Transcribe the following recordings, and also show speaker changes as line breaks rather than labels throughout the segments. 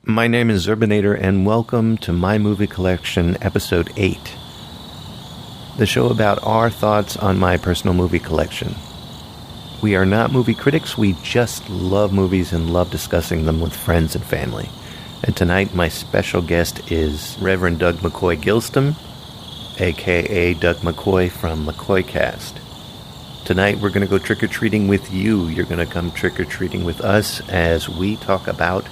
My name is Urbanator, and welcome to My Movie Collection, Episode 8. The show about our thoughts on my personal movie collection. We are not movie critics, we just love movies and love discussing them with friends and family. And tonight, my special guest is Reverend Doug McCoy Gilston, a.k.a. Doug McCoy from McCoy Cast. Tonight, we're going to go trick-or-treating with you. You're going to come trick-or-treating with us as we talk about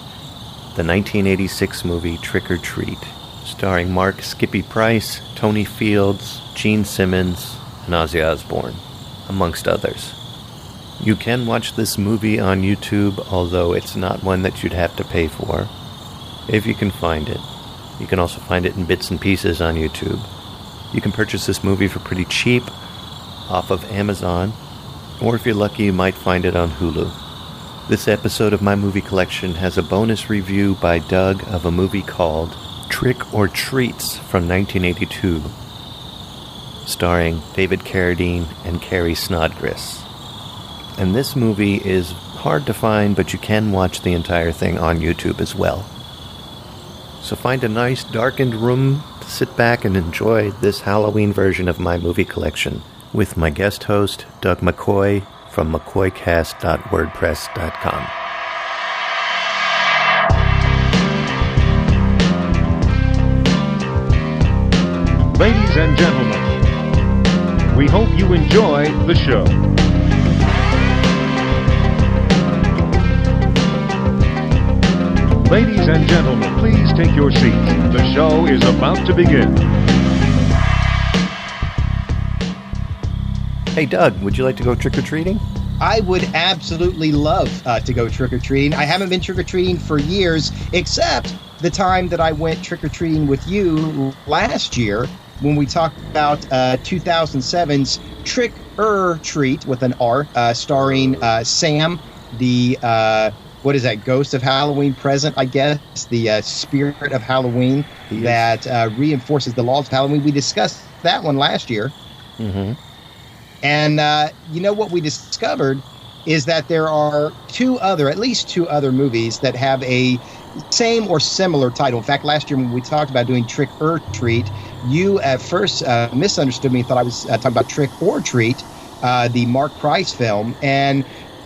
the 1986 movie Trick or Treat, starring Mark Skippy Price, Tony Fields, Gene Simmons, and Ozzy Osbourne, amongst others. You can watch this movie on YouTube, although it's not one that you'd have to pay for, if you can find it. You can also find it in bits and pieces on YouTube. You can purchase this movie for pretty cheap off of Amazon, or if you're lucky, you might find it on Hulu. This episode of My Movie Collection has a bonus review by Doug of a movie called Trick or Treats from 1982, starring David Carradine and Carrie Snodgrass. And this movie is hard to find, but you can watch the entire thing on YouTube as well. So find a nice darkened room to sit back and enjoy this Halloween version of My Movie Collection with my guest host, Doug McCoy, from mccoycast.wordpress.com.
Ladies and gentlemen, we hope you enjoy the show. Ladies and gentlemen, please take your seats. The show is about to begin.
Hey, Doug, would you like to go trick-or-treating?
I would absolutely love to go trick-or-treating. I haven't been trick-or-treating for years, except the time that I went trick-or-treating with you last year when we talked about 2007's Trick or Treat with an R, starring Sam, the, what is that, Ghost of Halloween present, I guess, the spirit of Halloween that reinforces the laws of Halloween. We discussed that one last year. Mm-hmm. And you know what we discovered is that there are at least two other movies that have a same or similar title. In fact, last year when we talked about doing Trick or Treat, you at first misunderstood me and thought I was talking about Trick or Treat, the Mark Price film. And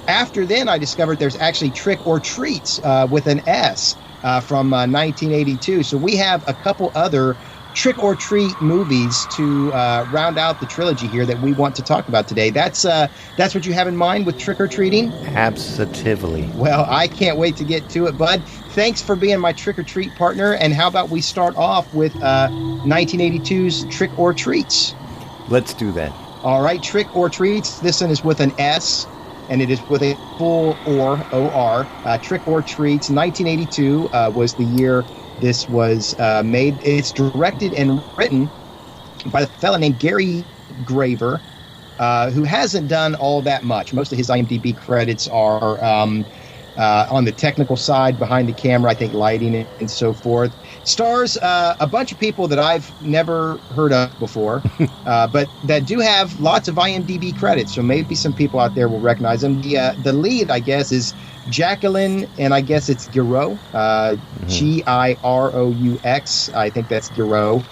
after then, I discovered there's actually Trick or Treats with an S from 1982. So we have a couple other Trick or Treat movies to round out the trilogy here that we want to talk about today. That's what you have in mind with Trick or Treating?
Absolutely.
Well, I can't wait to get to it, bud. Thanks for being my Trick or Treat partner. And how about we start off with 1982's Trick or Treats?
Let's do that.
All right, Trick or Treats. This one is with an S, and it is with a full O-R. Trick or Treats. 1982 was the year this was made. It's directed and written by a fella named Gary Graver, who hasn't done all that much. Most of his IMDb credits are on the technical side, behind the camera, I think lighting and so forth. Stars a bunch of people that I've never heard of before, but that do have lots of IMDb credits, so maybe some people out there will recognize them. The lead, I guess, is Jacqueline, and I guess it's Giroux, Giroux. I think that's Giroux.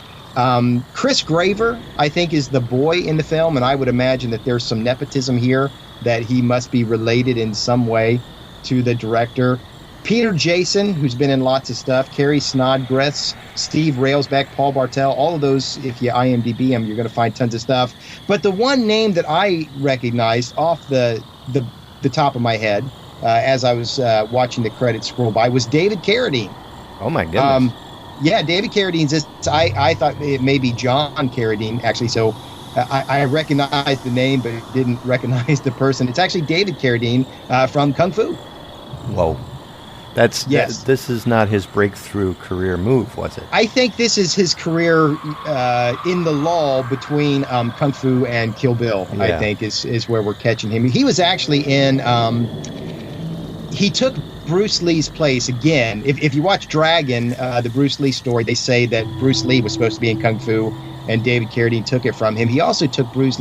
Chris Graver, I think, is the boy in the film, and I would imagine that there's some nepotism here, that he must be related in some way to the director. Peter Jason, who's been in lots of stuff, Carrie Snodgrass, Steve Railsback, Paul Bartel, all of those, if you IMDb them, you're going to find tons of stuff. But the one name that I recognized off the top of my head, as I was watching the credits scroll by, was David Carradine.
Oh, my goodness.
Yeah, David Carradine's just, I thought it may be John Carradine, actually, so I recognized the name, but didn't recognize the person. It's actually David Carradine from Kung Fu.
Whoa.
Yes.
This is not his breakthrough career move, was it?
I think this is his career in the lull between Kung Fu and Kill Bill, yeah. I think, is where we're catching him. He was actually in... he took Bruce Lee's place again. If you watch Dragon, the Bruce Lee story, they say that Bruce Lee was supposed to be in Kung Fu, and David Carradine took it from him. He also took Bruce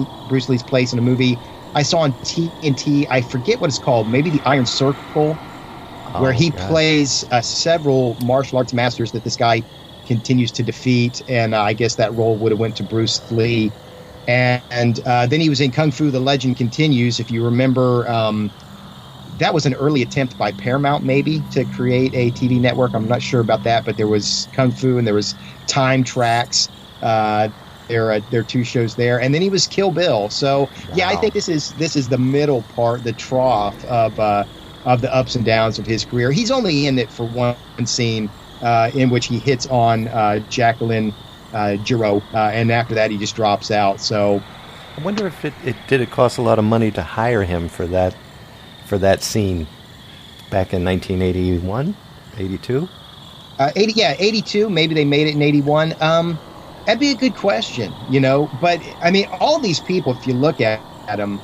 Lee's place in a movie I saw on TNT. I forget what it's called. Maybe The Iron Circle. where he
God.
plays several martial arts masters that this guy continues to defeat. And I guess that role would have went to Bruce Lee. And then he was in Kung Fu: The Legend Continues. If you remember, that was an early attempt by Paramount, maybe, to create a TV network. I'm not sure about that, but there was Kung Fu and there was Time Tracks. There are two shows there, and then he was Kill Bill. So yeah, I think this is the middle part, the trough of the ups and downs of his career. He's only in it for one scene in which he hits on Jacqueline Giraud, and after that he just drops out. So
I wonder if it cost a lot of money to hire him for that scene back in 1981, 82?
82. Maybe they made it in 81. That'd be a good question, But I mean, all these people, if you look at them,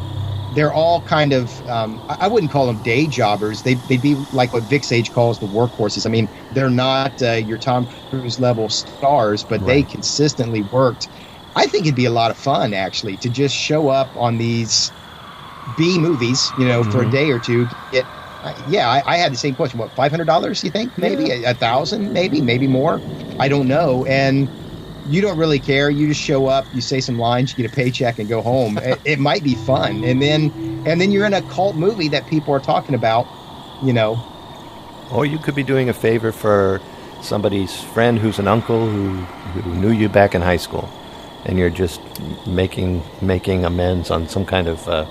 they're all kind of, I wouldn't call them day jobbers. They'd be like what Vic Sage calls the workhorses. I mean, they're not your Tom Cruise level stars, but they consistently worked. I think it'd be a lot of fun, actually, to just show up on these B movies, for a day or two. I had the same question. What, $500? You think? Maybe $1,000? Maybe more. I don't know. And you don't really care. You just show up, you say some lines, you get a paycheck, and go home. It might be fun, and then you're in a cult movie that people are talking about,
Or you could be doing a favor for somebody's friend who's an uncle who knew you back in high school, and you're just making amends on some kind of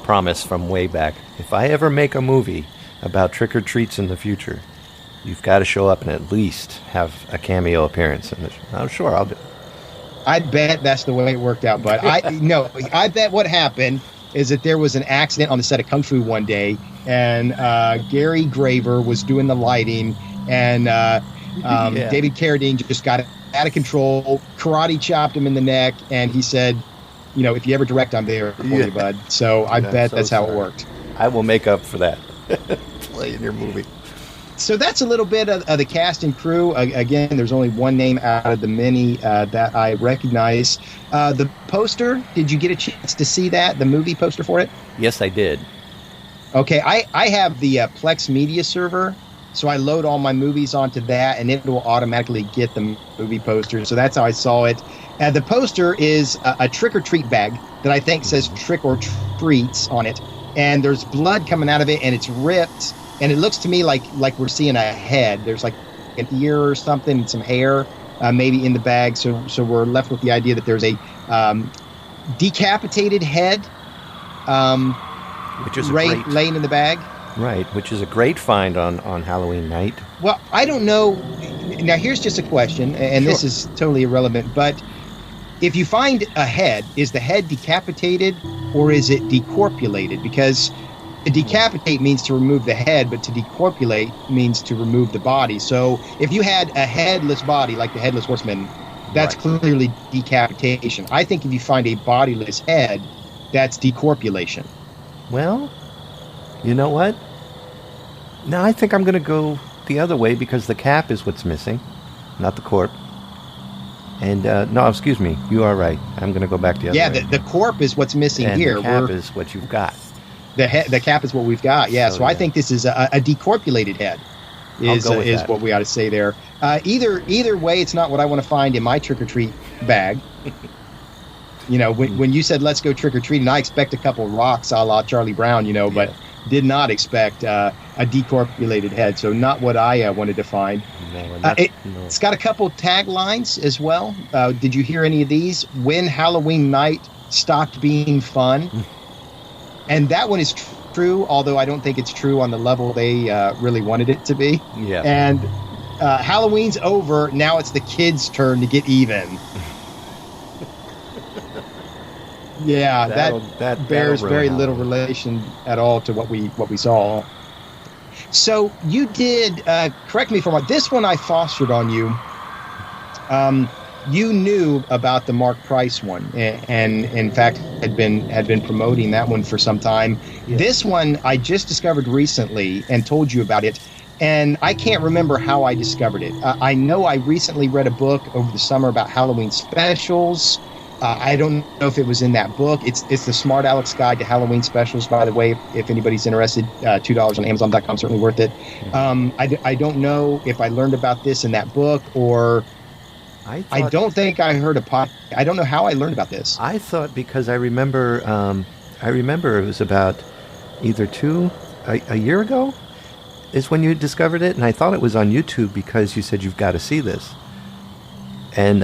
promise from way back. If I ever make a movie about trick-or-treats in the future, you've got to show up and at least have a cameo appearance in it. I'm sure I'll do it.
I bet that's the way it worked out, but I bet what happened is that there was an accident on the set of Kung Fu one day, and Gary Graver was doing the lighting, and David Carradine just got out of control, karate chopped him in the neck, and he said, if you ever direct, I'm there for you, bud. So I bet that's how it worked.
I will make up for that. Play in your movie.
So that's a little bit of the cast and crew. Again, there's only one name out of the many that I recognize. The poster, did you get a chance to see that, the movie poster for it?
Yes, I did.
Okay, I have the Plex Media server, so I load all my movies onto that, and it will automatically get the movie poster. So that's how I saw it. The poster is a trick-or-treat bag that I think says Trick or Treats on it, and there's blood coming out of it, and it's ripped. And it looks to me like we're seeing a head. There's like an ear or something, some hair, maybe in the bag. So we're left with the idea that there's a decapitated head,
which is
laying in the bag.
Right, which is a great find on Halloween night.
Well, I don't know. Now, here's just a question, and This is totally irrelevant. But if you find a head, is the head decapitated or is it decorpulated? Because to decapitate means to remove the head, but to decorpulate means to remove the body. So if you had a headless body, like the Headless Horseman, that's clearly decapitation. I think if you find a bodiless head, that's decorpulation.
Well, you know what? Now I think I'm going to go the other way because the cap is what's missing, not the corpse. And no, excuse me, you are right. I'm going to go back the other way.
Yeah, the corpse is what's missing
and
here.
The cap is what you've got.
The cap is what we've got, yeah. So I think this is a decorpulated head is what we ought to say there. Either way, it's not what I want to find in my trick-or-treat bag. When you said let's go trick-or-treating, I expect a couple of rocks a la Charlie Brown, but did not expect a decorpulated head. So not what I wanted to find. No, it's got a couple taglines as well. Did you hear any of these? When Halloween night stopped being fun. And that one is true, although I don't think it's true on the level they really wanted it to be.
Yeah.
And Halloween's over. Now it's the kids' turn to get even. Yeah, that bears very little relation at all to what we saw. So you did, correct me if I'm wrong, this one I fostered on you. You knew about the Mark Price one, and in fact had been promoting that one for some time. Yeah. This one I just discovered recently and told you about it, and I can't remember how I discovered it. I know I recently read a book over the summer about Halloween specials, I don't know if it was in that book. It's the Smart Aleck's Guide to Halloween Specials, by the way. If anybody's interested, $2 on Amazon.com, certainly worth it. I don't know if I learned about this in that book, or I don't think I heard I don't know how I learned about this.
I thought, because I remember it was about either a year ago is when you discovered it, and I thought it was on YouTube because you said, you've got to see this. And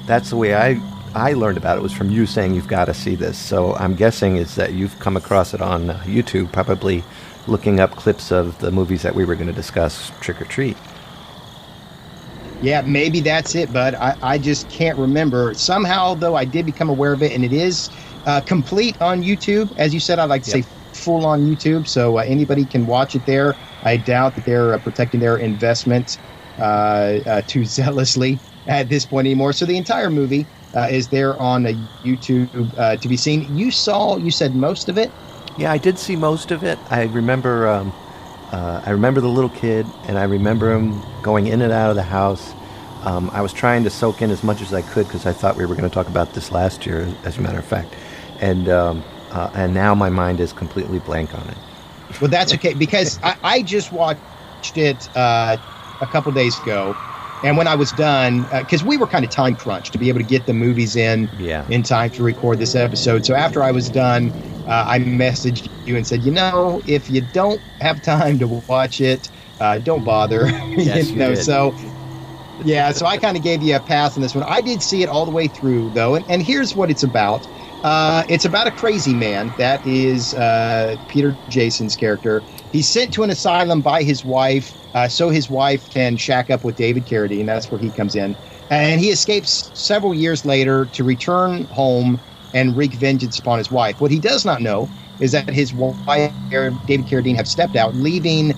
that's the way I learned about it, was from you saying, you've got to see this. So I'm guessing is that you've come across it on YouTube, probably looking up clips of the movies that we were going to discuss, Trick or Treat.
Yeah, maybe that's it, but I just can't remember. Somehow, though, I did become aware of it, and it is complete on YouTube. As you said, I like to say full on YouTube, so anybody can watch it there. I doubt that they're protecting their investment too zealously at this point anymore. So the entire movie is there on YouTube to be seen. You said most of it?
Yeah, I did see most of it. I remember the little kid, and I remember him going in and out of the house. I was trying to soak in as much as I could because I thought we were going to talk about this last year, as a matter of fact. And now my mind is completely blank on it.
Well, that's okay, because I just watched it a couple days ago. And when I was done, because we were kind of time crunched to be able to get the movies in time to record this episode. So after I was done, I messaged you and said, if you don't have time to watch it, don't bother.
Yes, you did.
So I kind of gave you a pass on this one. I did see it all the way through, though, and here's what it's about. It's about a crazy man. That is Peter Jason's character. He's sent to an asylum by his wife, so his wife can shack up with David Carradine. That's where he comes in. And he escapes several years later to return home and wreak vengeance upon his wife. What he does not know is that his wife, David Carradine, have stepped out, leaving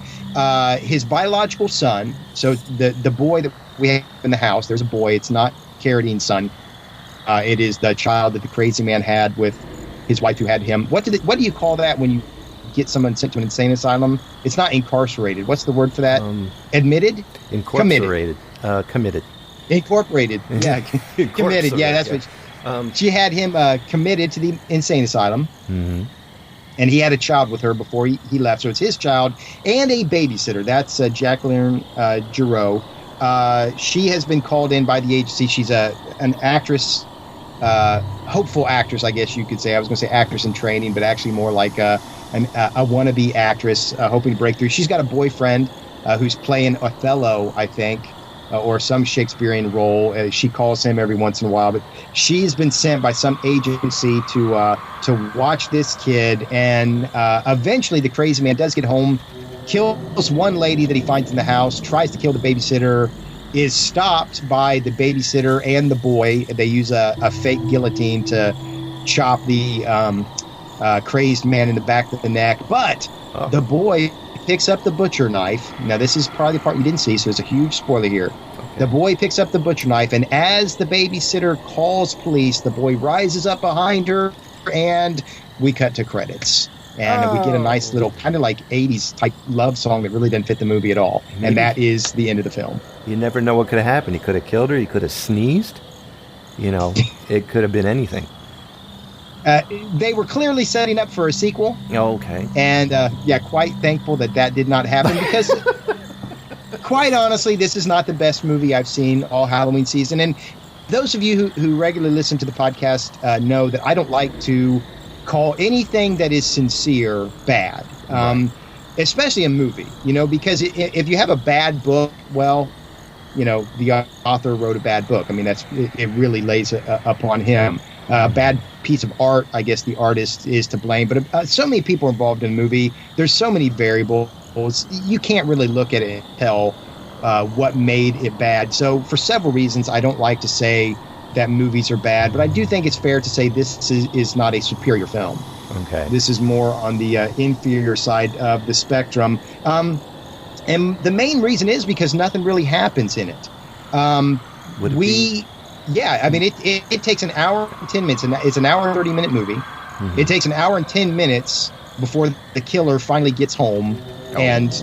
his biological son. So the boy that we have in the house, there's a boy. It's not Carradine's son. It is the child that the crazy man had with his wife who had him. What do you call that when you get someone sent to an insane asylum? It's not incarcerated. What's the word for that? Admitted?
Incorporated. Committed.
Incorporated. Yeah. Committed. Yeah, that's what. She had him committed to the insane asylum.
Mm-hmm.
And he had a child with her before he left. So it's his child and a babysitter. That's Jacqueline Giroux. She has been called in by the agency. She's an actress, hopeful actress, I guess you could say. I was going to say actress in training, but actually more like a wannabe actress hoping to break through. She's got a boyfriend who's playing Othello, I think, or some Shakespearean role. She calls him every once in a while, but she's been sent by some agency to watch this kid. And eventually the crazy man does get home, kills one lady that he finds in the house, tries to kill the babysitter, is stopped by the babysitter and the boy. They use a fake guillotine to chop the crazed man in the back of the neck. But the boy picks up the butcher knife. Now, this is probably the part you didn't see, so it's a huge spoiler here. Okay. The boy picks up the butcher knife, and as the babysitter calls police, the boy rises up behind her, and we cut to credits. And we get a nice little kind of like 80s type love song that really didn't fit the movie at all. Maybe. And that is the end of the film.
You never know what could have happened. He could have killed her. He could have sneezed. It could have been anything.
They were clearly setting up for a sequel.
Oh, okay.
And quite thankful that did not happen, because quite honestly, this is not the best movie I've seen all Halloween season. And those of you who regularly listen to the podcast know that I don't like to call anything that is sincere bad, especially a movie, because if you have a bad book, well, the author wrote a bad book. I mean, it really lays upon him. A bad piece of art, I guess the artist is to blame. But so many people involved in a movie, there's so many variables, you can't really look at it and tell what made it bad. So for several reasons, I don't like to say that movies are bad, but I do think it's fair to say this is not a superior film.
Okay.
This is more on the inferior side of the spectrum. And the main reason is because nothing really happens in it. Yeah, I mean, it takes an hour and 10 minutes, and it's an hour and 30-minute movie. Mm-hmm. It takes an hour and 10 minutes before the killer finally gets home and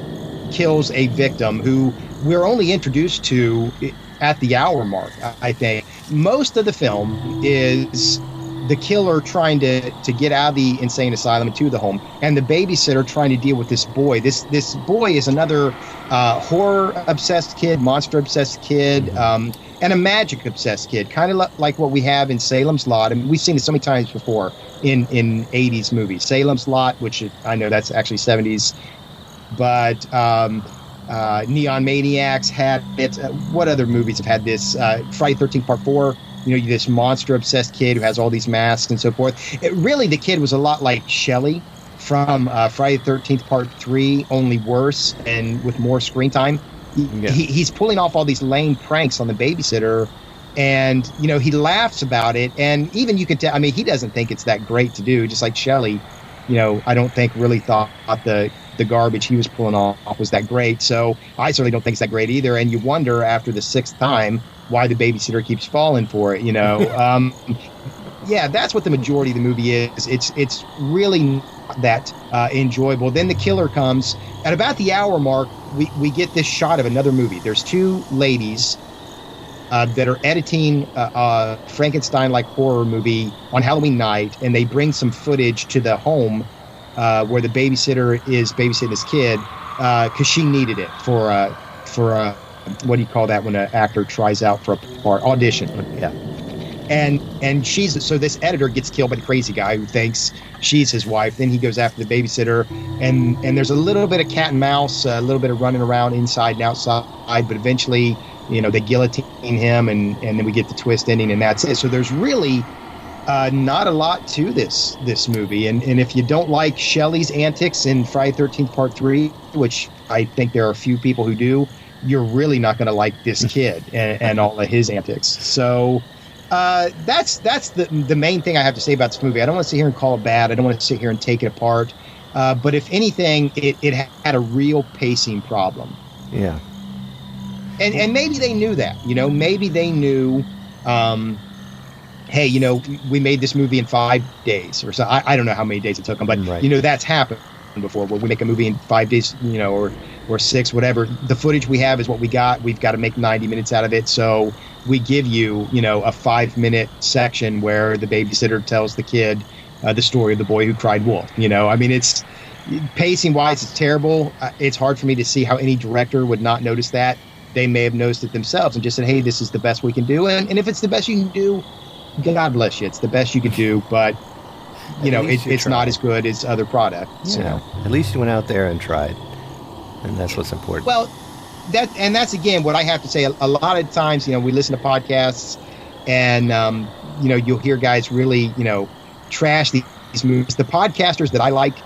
kills a victim who we're only introduced to at the hour mark, I think. Most of the film is the killer trying to get out of the insane asylum and to the home, and the babysitter trying to deal with this boy. This boy is another horror-obsessed kid, monster-obsessed kid, and a magic-obsessed kid, kind of like what we have in Salem's Lot. I mean, we've seen it so many times before in 80s movies. Salem's Lot, which I know that's actually 70s, but Neon Maniacs had it. What other movies have had this? Friday the 13th Part 4. You know, this monster-obsessed kid who has all these masks and so forth. Really, the kid was a lot like Shelley from Friday the 13th Part 3, only worse and with more screen time. He's pulling off all these lame pranks on the babysitter, and, you know, he laughs about it. And even you could tell, I mean, he doesn't think it's that great to do, just like Shelley, you know, I don't think really thought the garbage he was pulling off was that great. So I certainly don't think it's that great either. And you wonder after the 6th time why the babysitter keeps falling for it, you know. Yeah, that's what the majority of the movie is. It's really not that enjoyable. Then the killer comes. At about the hour mark, we get this shot of another movie. There's two ladies that are editing a Frankenstein-like horror movie on Halloween night, and they bring some footage to the home where the babysitter is babysitting this kid because she needed it for what do you call that when an actor tries out for a part? Audition.
Yeah.
And so this editor gets killed by the crazy guy who thinks she's his wife. Then he goes after the babysitter, and there's a little bit of cat and mouse, a little bit of running around inside and outside, but eventually, you know, they guillotine him, and then we get the twist ending, and that's it. So there's really not a lot to this movie, and if you don't like Shelley's antics in Friday the 13th Part 3, which I think there are a few people who do, you're really not going to like this kid and all of his antics. So that's the main thing I have to say about this movie. I don't want to sit here and call it bad. I don't want to sit here and take it apart. But if anything, it had a real pacing problem.
Yeah.
And maybe they knew that. You know, maybe they knew, hey, you know, we made this movie in 5 days or so. I don't know how many days it took them, but,
right.
You know, that's happened before where we make a movie in 5 days, you know, or 6, whatever. The footage we have is what we got. We've got to make 90 minutes out of it. So we give you, you know, a 5-minute section where the babysitter tells the kid the story of the boy who cried wolf. You know, I mean, it's pacing wise, it's terrible. It's hard for me to see how any director would not notice that. They may have noticed it themselves and just said, hey, this is the best we can do. And if it's the best you can do, God bless you. It's the best you can do. But, you know, it's not as good as other products.
Yeah.
So.
At least you went out there and tried. And that's what's important.
Well, that's again what I have to say. A lot of times, you know, we listen to podcasts, and you know, you'll hear guys really, you know, trash these movies. The podcasters that I like,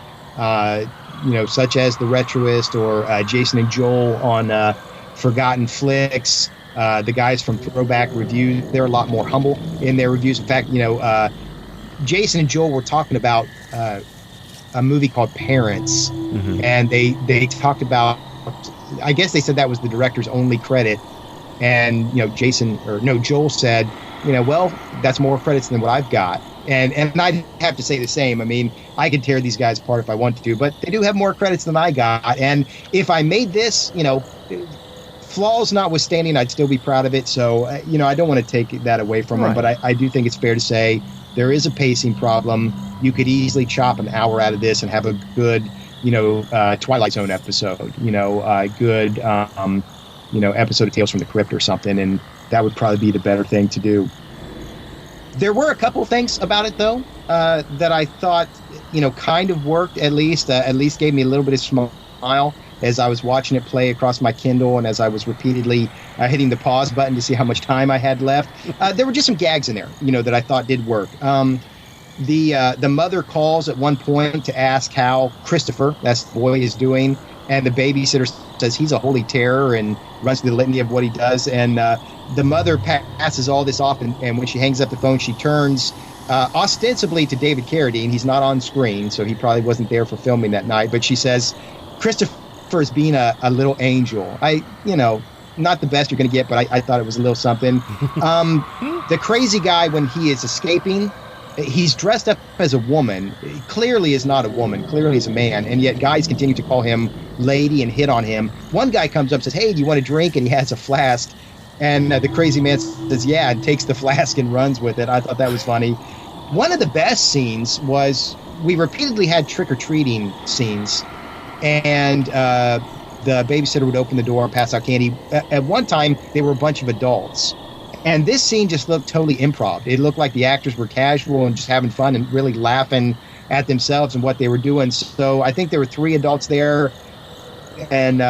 you know, such as the Retroist or Jason and Joel on Forgotten Flicks, the guys from Throwback Review, they're a lot more humble in their reviews. In fact, you know, Jason and Joel were talking about a movie called Parents, and they talked about, I guess they said that was the director's only credit, and, you know, Joel said, you know, well, that's more credits than what I've got, and I'd have to say the same. I mean, I could tear these guys apart if I wanted to, but they do have more credits than I got, and if I made this, you know, flaws notwithstanding, I'd still be proud of it. So, you know, I don't want to take that away from them, but I do think it's fair to say there is a pacing problem. You could easily chop an hour out of this and have a good, you know, Twilight Zone episode, you know, a good, you know, episode of Tales from the Crypt or something, and that would probably be the better thing to do. There were a couple of things about it, though, that I thought, you know, kind of worked, at least gave me a little bit of smile as I was watching it play across my Kindle, and as I was repeatedly hitting the pause button to see how much time I had left. There were just some gags in there, you know, that I thought did work. The mother calls at one point to ask how Christopher, that's the boy, is doing, and the babysitter says he's a holy terror and runs through the litany of what he does. And the mother passes all this off, and when she hangs up the phone, she turns ostensibly to David Carradine. He's not on screen, so he probably wasn't there for filming that night. But she says, Christopher is being a little angel. You know, not the best you're going to get, but I thought it was a little something. The crazy guy, when he is escaping, he's dressed up as a woman, clearly is not a woman, clearly is a man, and yet guys continue to call him lady and hit on him. One guy comes up and says, hey, do you want a drink? And he has a flask. And the crazy man says, yeah, and takes the flask and runs with it. I thought that was funny. One of the best scenes was we repeatedly had trick-or-treating scenes, and the babysitter would open the door and pass out candy. At one time, they were a bunch of adults. And this scene just looked totally improv. It looked like the actors were casual and just having fun and really laughing at themselves and what they were doing. So I think there were 3 adults there, and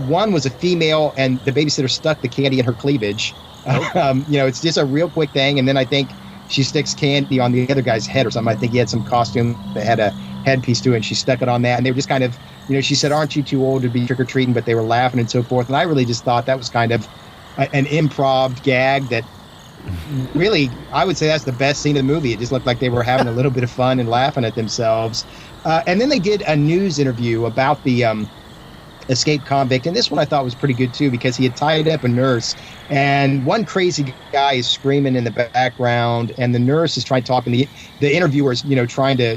one was a female, and the babysitter stuck the candy in her cleavage. It's just a real quick thing. And then I think she sticks candy on the other guy's head or something. I think he had some costume that had a headpiece to it, and she stuck it on that. And they were just kind of, she said, aren't you too old to be trick-or-treating? But they were laughing and so forth. And I really just thought that was kind of an improv gag that really, I would say that's the best scene of the movie. It just looked like they were having a little bit of fun and laughing at themselves. And then they did a news interview about the escaped convict. And this one I thought was pretty good, too, because he had tied up a nurse. And one crazy guy is screaming in the background, and the nurse is trying to talk, and the interviewer is, trying to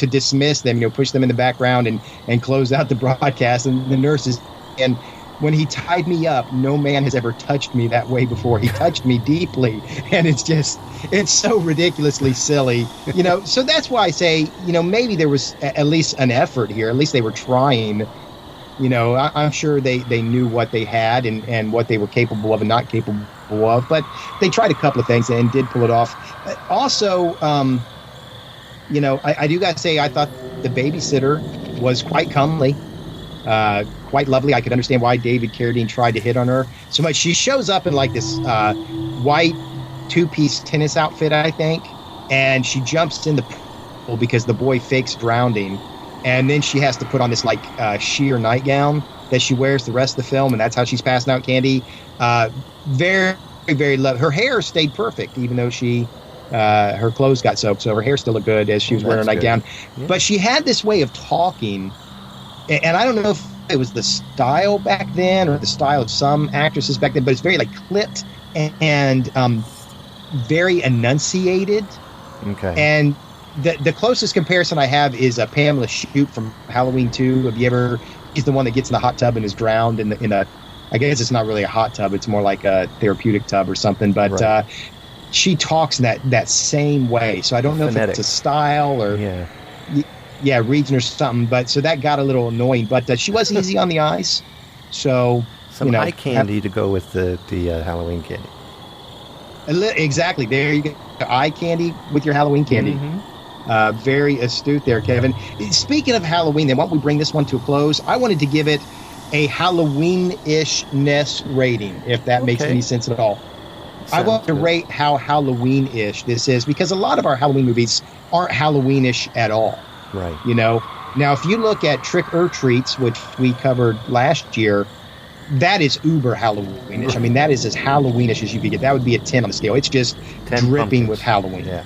dismiss them, push them in the background and close out the broadcast. And the nurse is, and when he tied me up, no man has ever touched me that way before. He touched me deeply, and it's so ridiculously silly, So that's why I say, maybe there was at least an effort here. At least they were trying. I'm sure they knew what they had and what they were capable of and not capable of. But they tried a couple of things and did pull it off. Also, I do got to say, I thought the babysitter was quite comely. Quite lovely. I could understand why David Carradine tried to hit on her so much. She shows up in like this white 2-piece tennis outfit, I think, and she jumps in the pool because the boy fakes drowning, and then she has to put on this like sheer nightgown that she wears the rest of the film, and that's how she's passing out candy. Very, very lovely. Her hair stayed perfect, even though her clothes got soaked, so her hair still looked good as she was wearing her nightgown. Yeah. But she had this way of talking. And I don't know if it was the style back then or the style of some actresses back then, but it's very like clipped and very enunciated. Okay. And the closest comparison I have is Pamela Shoop from Halloween 2. Have you ever? He's the one that gets in the hot tub and is drowned in a. I guess it's not really a hot tub; it's more like a therapeutic tub or something. But right. She talks in that same way. So I don't know if it's a style or. Yeah. Yeah, region or something, but so that got a little annoying. But she was easy on the eyes, so
some eye candy to go with the Halloween candy.
Exactly, there you go, eye candy with your Halloween candy. Mm-hmm. Very astute there, Kevin. Speaking of Halloween, then why don't we bring this one to a close? I wanted to give it a Halloween-ish-ness rating, if that makes any sense at all. I want to rate how Halloween-ish this is, because a lot of our Halloween movies aren't Halloween-ish at all.
Right.
Now if you look at Trick or Treats, which we covered last year, that is uber Halloweenish. I mean, that is as Halloweenish as you could get. That would be a 10 on the scale. It's just dripping pumpkins. With Halloween.
Yeah.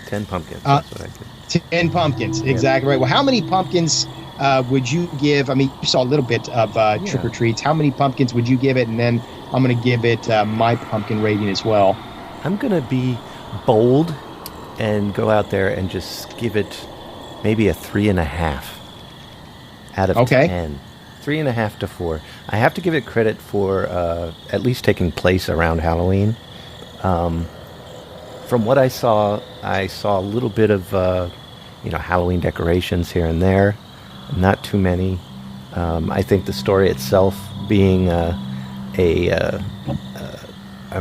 10 pumpkins. That's what I did.
10 pumpkins. Exactly right. Well, how many pumpkins would you give? I mean, you saw a little bit of Trick or Treats. How many pumpkins would you give it? And then I'm going to give it my pumpkin rating as well.
I'm going to be bold and go out there and just give it maybe a 3.5 out of 10. 3.5 to 4. I have to give it credit for at least taking place around Halloween. From what I saw a little bit of Halloween decorations here and there. Not too many. I think the story itself, being a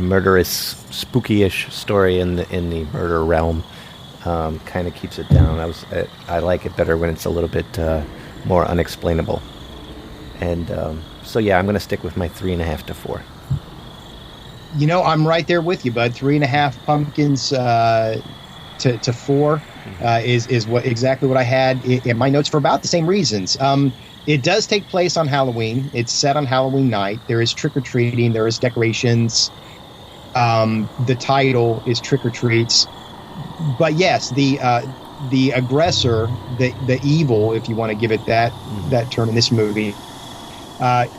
murderous, spooky-ish story in the murder realm, kind of keeps it down. I like it better when it's a little bit more unexplainable. And so yeah, I'm going to stick with my 3.5 to 4.
I'm right there with you, bud. 3.5 pumpkins to 4 is exactly what I had in my notes for about the same reasons. It does take place on Halloween. It's set on Halloween night. There is trick-or-treating. There is decorations. The title is Trick or Treats. But yes, the aggressor, the evil, if you want to give it that term in this movie,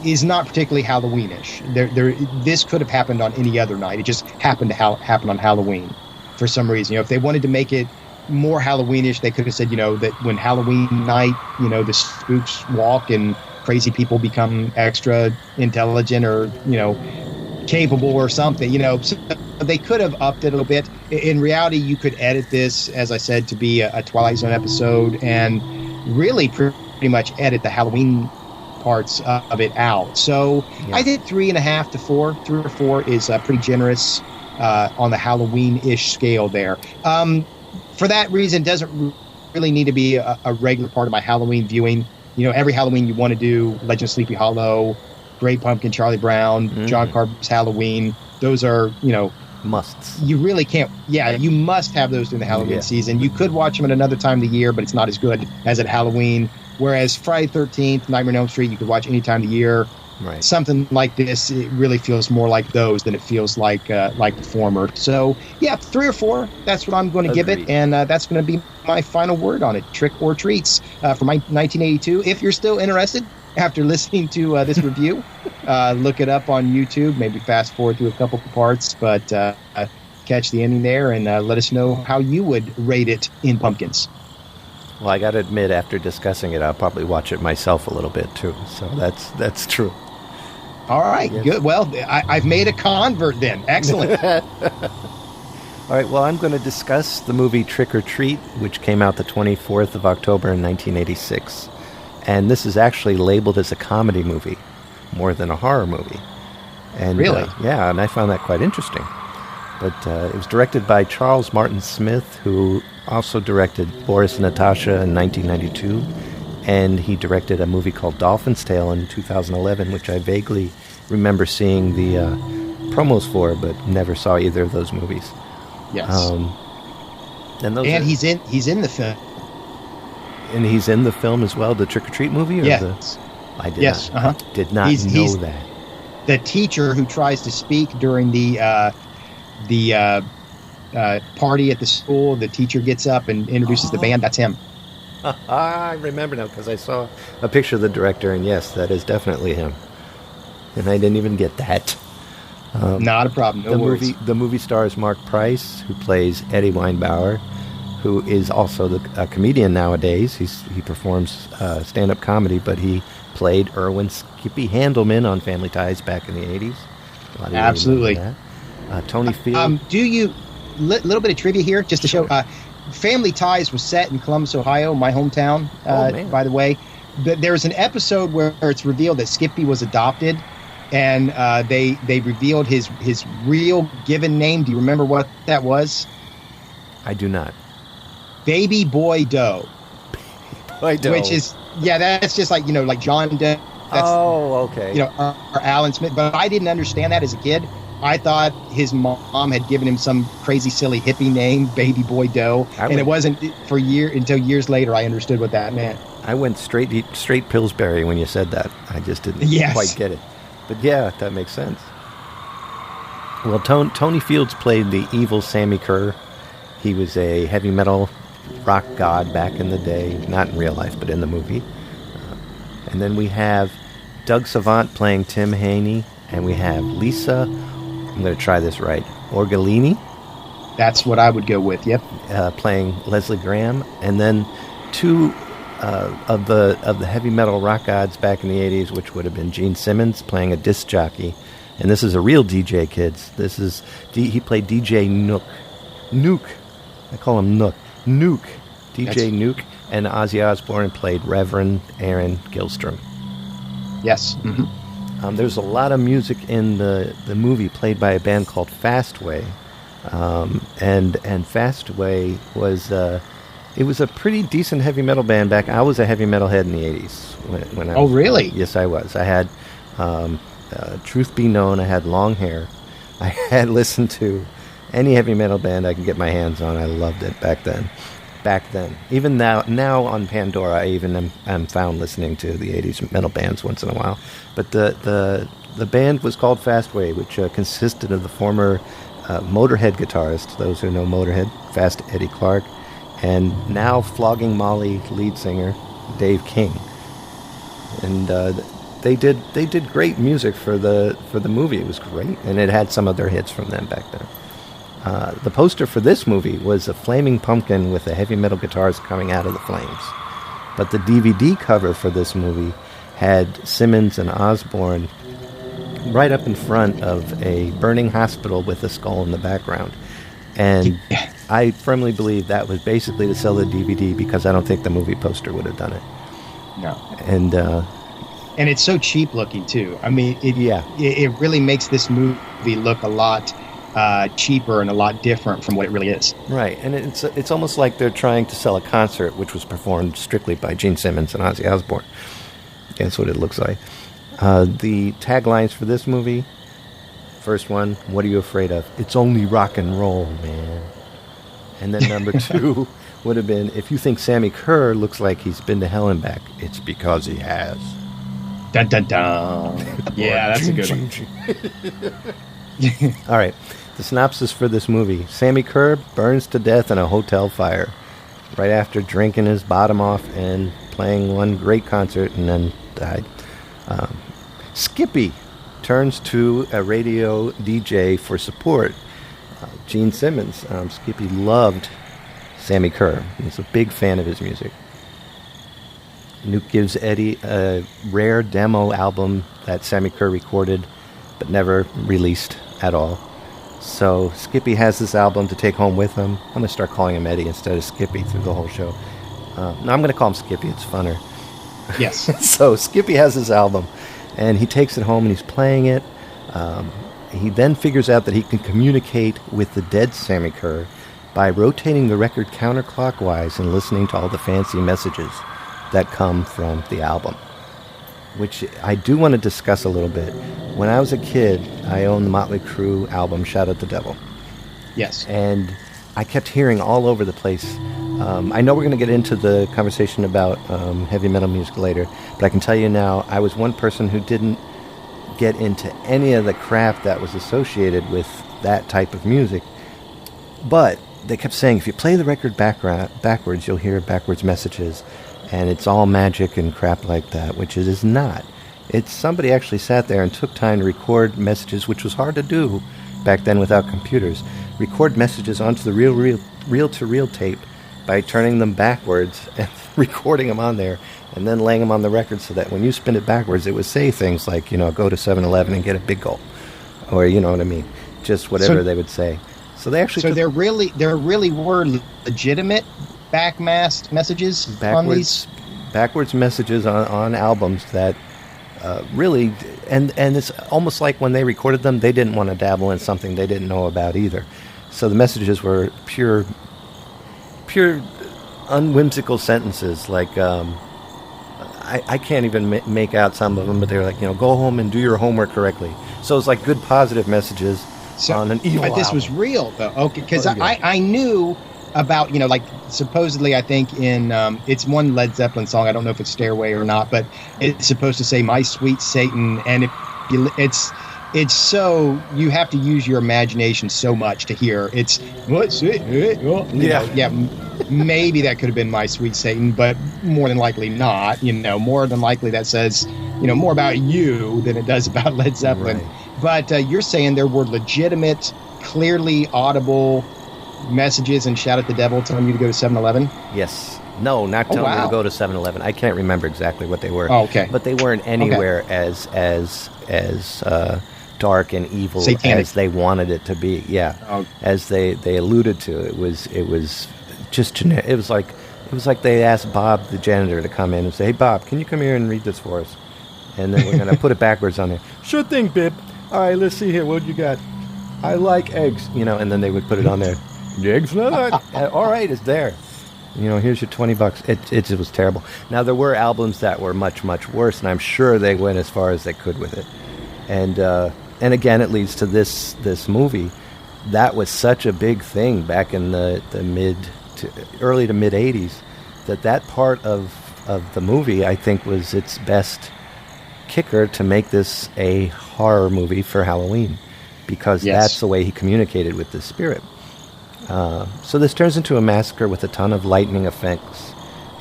is not particularly Halloweenish. This could have happened on any other night. It just happened to happen on Halloween for some reason. If they wanted to make it more Halloweenish. They could have said, that when Halloween night, the spooks walk and crazy people become extra intelligent or, capable or something, so they could have upped it a little bit. In reality, you could edit this, as I said, to be a Twilight Zone episode and really pretty much edit the Halloween parts of it out. So I did 3.5 to 4. 3 or 4 is pretty generous on the Halloween-ish scale there. For that reason, doesn't really need to be a regular part of my Halloween viewing. Every Halloween you want to do Legend of Sleepy Hollow, Great Pumpkin, Charlie Brown, John Carpenter's Halloween. Those are,
musts.
You really can't. Yeah, you must have those during the Halloween season. You could watch them at another time of the year, but it's not as good as at Halloween. Whereas Friday the 13th, Nightmare on Elm Street, you could watch any time of the year.
Right.
Something like this, it really feels more like those than it feels like the former. So, 3 or 4, that's what I'm going to give it. And that's going to be my final word on it. Trick or Treats for my 1982. If you're still interested after listening to this review, look it up on YouTube. Maybe fast forward through a couple parts, but catch the ending there and let us know how you would rate it in pumpkins.
Well, I got to admit, after discussing it, I'll probably watch it myself a little bit too. So that's true.
All right, good. Well, I've made a convert then. Excellent.
All right, well, I'm going to discuss the movie Trick or Treat, which came out the 24th of October in 1986. And this is actually labeled as a comedy movie more than a horror movie. And,
really?
And I found that quite interesting. But it was directed by Charles Martin Smith, who also directed Boris and Natasha in 1992. And he directed a movie called Dolphin's Tale in 2011, which I vaguely remember seeing the promos for, but never saw either of those movies.
Yes. And he's in the film.
And he's in the film as well, the Trick or Treat movie? Or
yes.
I did not, did not know that.
The teacher who tries to speak during the party at the school, the teacher gets up and introduces the band. That's him.
I remember now because I saw a picture of the director, and yes, that is definitely him. And I didn't even get that.
Not a problem. No worries.
The movie stars Mark Price, who plays Eddie Weinbauer, who is also a comedian nowadays. He performs stand-up comedy, but he played Erwin Skippy Handelman on Family Ties back in the 80s.
Absolutely.
Tony Field.
Little bit of trivia here, just to show. Family Ties was set in Columbus, Ohio, my hometown, by the way. There's an episode where it's revealed that Skippy was adopted, and they revealed his real given name. Do you remember what that was?
I do not.
Baby Boy Doe.
Boy Doe.
Which is, that's just like, like John Doe. That's,
okay.
Or Alan Smith. But I didn't understand that as a kid. I thought his mom had given him some crazy, silly hippie name, Baby Boy Doe, and it wasn't until years later I understood what that meant.
I went straight Pillsbury when you said that. I just didn't quite get it. But yeah, that makes sense. Well, Tony Fields played the evil Sammy Kerr. He was a heavy metal rock god back in the day, not in real life, but in the movie. And then we have Doug Savant playing Tim Haney, and we have Lisa, I'm going to try this right, Orgolini.
That's what I would go with, yep.
Playing Leslie Graham. And then two of the heavy metal rock gods back in the 80s, which would have been Gene Simmons playing a disc jockey. And this is a real DJ, kids. He played DJ Nuke. I call him Nuke. DJ Nuke. And Ozzy Osbourne played Reverend Aaron Gilstrom.
Yes. Mm-hmm.
There's a lot of music in the movie played by a band called Fastway. And Fastway was it was a pretty decent heavy metal band back. I was a heavy metal head in the 80s. When I was,
really?
Yes, I was. I had, truth be known, I had long hair. I had listened to any heavy metal band I could get my hands on. I loved it back then. Even now on Pandora, I even am found listening to the 80s metal bands once in a while. But the band was called Fastway, which consisted of the former Motorhead guitarist, those who know Motorhead, Fast Eddie Clarke, and now Flogging Molly lead singer Dave King. And they did great music for the movie. It was great, and it had some of their hits from them back then. The poster for this movie was a flaming pumpkin with the heavy metal guitars coming out of the flames. But the DVD cover for this movie had Simmons and Osborne right up in front of a burning hospital with a skull in the background. And I firmly believe that was basically to sell the DVD, because I don't think the movie poster would have done it.
No.
And
it's so cheap looking too. I mean, it really makes this movie look a lot cheaper and a lot different from what it really is.
Right, and it's almost like they're trying to sell a concert which was performed strictly by Gene Simmons and Ozzy Osbourne. That's what it looks like. The taglines for this movie, first one, what are you afraid of? It's only rock and roll, man. And then number 2 would have been, if you think Sammy Kerr looks like he's been to hell and back, it's because he has.
Dun, dun, dun. Yeah, that's a good one.
All right, the synopsis for this movie. Sammy Kerr burns to death in a hotel fire right after drinking his bottom off and playing one great concert and then died. Skippy turns to a radio DJ for support. Gene Simmons. Skippy loved Sammy Kerr. He was a big fan of his music. Nuke gives Eddie a rare demo album that Sammy Kerr recorded but never released at all. So Skippy has this album to take home with him. I'm going to start calling him Eddie instead of Skippy through the whole show. No, I'm going to call him Skippy. It's funner.
Yes.
So Skippy has his album, and he takes it home and he's playing it. He then figures out that he can communicate with the dead Sammy Kerr by rotating the record counterclockwise and listening to all the fancy messages that come from the album, which I do want to discuss a little bit. When I was a kid, I owned the Motley Crue album, Shout at the Devil.
Yes.
And I kept hearing all over the place. I know we're going to get into the conversation about heavy metal music later, but I can tell you now, I was one person who didn't get into any of the crap that was associated with that type of music. But they kept saying, if you play the record backwards, you'll hear backwards messages. And it's all magic and crap like that, which it is not. It's somebody actually sat there and took time to record messages, which was hard to do back then without computers. Record messages onto the reel-to-reel tape by turning them backwards and recording them on there, and then laying them on the record so that when you spin it backwards, it would say things like, go to 7-Eleven and get a big gulp, or you know what I mean, just whatever they would say. So they actually. So
there really were legitimate backmasked messages on these
backwards messages on albums that really, and it's almost like when they recorded them, they didn't want to dabble in something they didn't know about either. So the messages were pure unwhimsical sentences. Like I can't even make out some of them, but they were like, go home and do your homework correctly. So it's like good positive messages on an evil
But this
album.
was real though, okay? Because I knew about, like supposedly I think in it's one Led Zeppelin song, I don't know if it's Stairway or not, but it's supposed to say My Sweet Satan, and it's so, you have to use your imagination so much to hear it's maybe that could have been My Sweet Satan, but more than likely not. More than likely that says more about you than it does about Led Zeppelin.
Right.
But you're saying there were legitimate, clearly audible messages and Shout at the Devil telling you to go to 7-Eleven?
Yes. No, not telling you to go to 7-Eleven. I can't remember exactly what they were.
Oh, okay.
But they weren't anywhere as dark and evil
Satanic.
as they wanted it to be. Yeah.
Oh.
As they alluded to. It was just generic. It was like they asked Bob the janitor to come in and say, "Hey Bob, can you come here and read this for us?" And then we're going to put it backwards on there. Sure thing, Bib. All right, let's see here. What you got? I like eggs, and then they would put it on there. Eggs, not. All right, it's there. Here's your $20. It was terrible. Now there were albums that were much, much worse, and I'm sure they went as far as they could with it. And again, it leads to this movie. That was such a big thing back in the early to mid '80s that part of the movie, I think, was its best kicker to make this a horror movie for Halloween, because that's the way he communicated with the spirit. So this turns into a massacre with a ton of lightning effects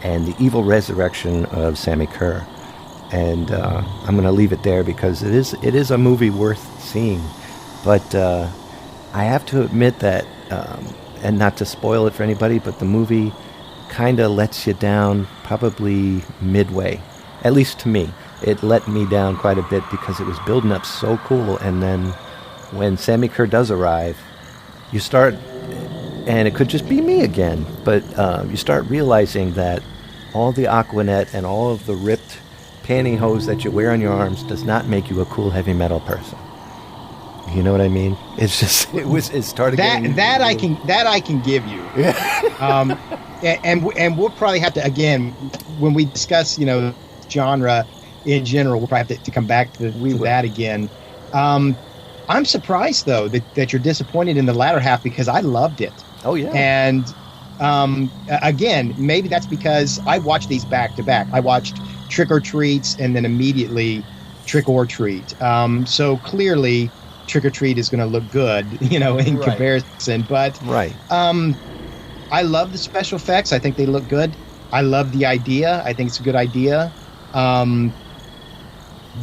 and the evil resurrection of Sammy Kerr. And I'm going to leave it there because it is a movie worth seeing. But I have to admit that and not to spoil it for anybody, but the movie kind of lets you down probably midway. At least to me. It let me down quite a bit because it was building up so cool, and then when Sammy Kerr does arrive, you start, and it could just be me again, but you start realizing that all the Aquanet and all of the ripped pantyhose that you wear on your arms does not make you a cool heavy metal person. You know what I mean? It's just it started getting
that I can give you. Yeah. And we'll probably have to, again, when we discuss genre in general, we'll probably have to come back to that again. I'm surprised though that you're disappointed in the latter half, because I loved it.
Oh yeah.
And again, maybe that's because I watched these back to back. I watched Trick or Treats and then immediately Trick or Treat. So clearly Trick or Treat is going to look good, in comparison. But I love the special effects. I think they look good. I love the idea. I think it's a good idea.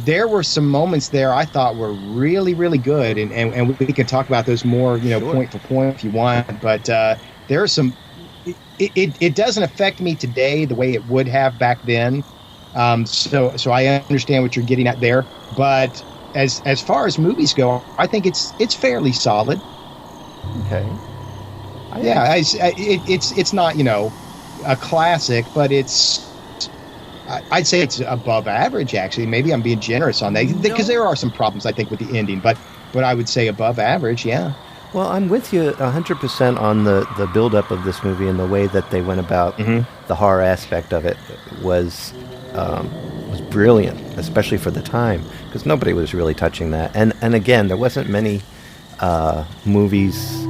There were some moments there I thought were really, really good, and we can talk about those more, sure, point for point if you want. But there are some. It doesn't affect me today the way it would have back then. So I understand what you're getting at there. But as far as movies go, I think it's fairly solid.
Okay.
It's not a classic, but I'd say it's above average, actually. Maybe I'm being generous on that, because there are some problems, I think, with the ending, but I would say above average, yeah.
Well, I'm with you 100% on the build-up of this movie, and the way that they went about the horror aspect of it was brilliant, especially for the time, because nobody was really touching that. And again, there wasn't many movies